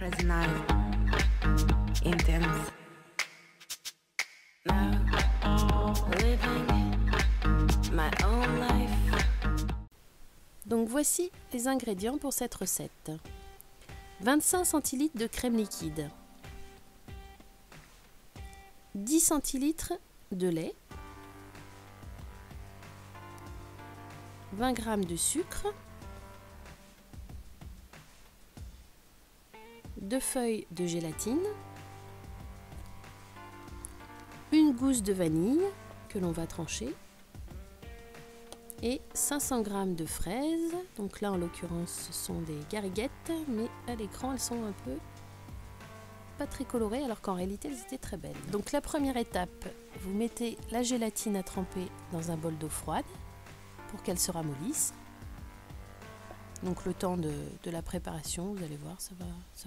crazy night, intense. Now, living my own life. Donc voici les ingrédients pour cette recette. 25 centilitres de crème liquide, 10 centilitres de lait, 20 g de sucre, 2 feuilles de gélatine, une gousse de vanille que l'on va trancher et 500 g de fraises. Donc là en l'occurrence ce sont des gariguettes, mais à l'écran elles sont un peu pas très colorées alors qu'en réalité elles étaient très belles. Donc la première étape, vous mettez la gélatine à tremper dans un bol d'eau froide pour qu'elle se ramollisse. Donc le temps de la préparation, vous allez voir, ça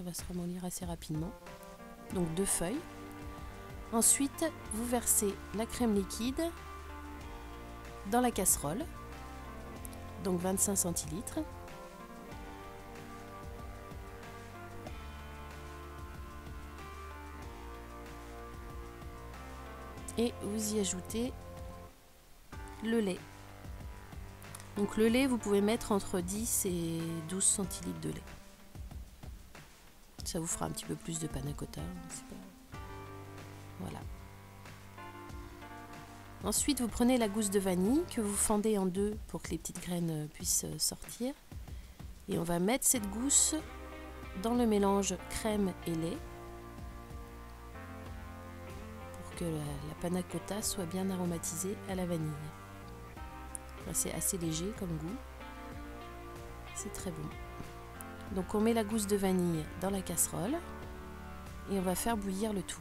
va se ramollir assez rapidement. Donc 2 feuilles. Ensuite, vous versez la crème liquide dans la casserole, donc 25 centilitres. Et vous y ajoutez le lait. Donc le lait, vous pouvez mettre entre 10 et 12 centilitres de lait. Ça vous fera un petit peu plus de panna cotta. Voilà. Ensuite, vous prenez la gousse de vanille que vous fendez en deux pour que les petites graines puissent sortir. Et on va mettre cette gousse dans le mélange crème et lait pour que la panna cotta soit bien aromatisée à la vanille. C'est assez léger comme goût. C'est très bon. Donc on met la gousse de vanille dans la casserole et on va faire bouillir le tout.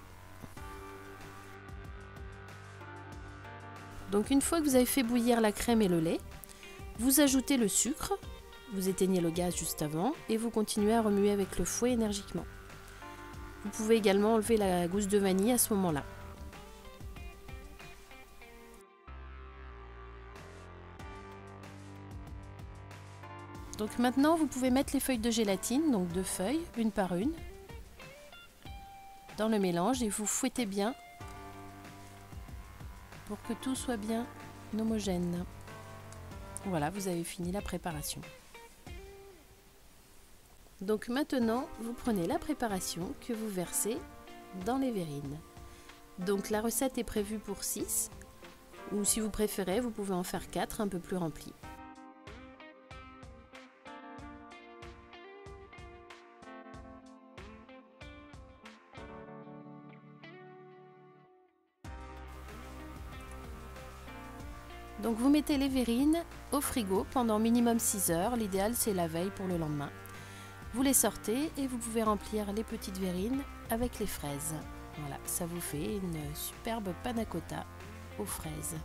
Donc une fois que vous avez fait bouillir la crème et le lait, vous ajoutez le sucre, vous éteignez le gaz juste avant et vous continuez à remuer avec le fouet énergiquement. Vous pouvez également enlever la gousse de vanille à ce moment-là. Donc maintenant vous pouvez mettre les feuilles de gélatine, donc 2 feuilles, une par une, dans le mélange et vous fouettez bien pour que tout soit bien homogène. Voilà, vous avez fini la préparation. Donc maintenant vous prenez la préparation que vous versez dans les verrines. Donc la recette est prévue pour 6, ou si vous préférez vous pouvez en faire 4 un peu plus remplis. Donc vous mettez les verrines au frigo pendant minimum 6 heures, l'idéal c'est la veille pour le lendemain. Vous les sortez et vous pouvez remplir les petites verrines avec les fraises. Voilà, ça vous fait une superbe panna cotta aux fraises.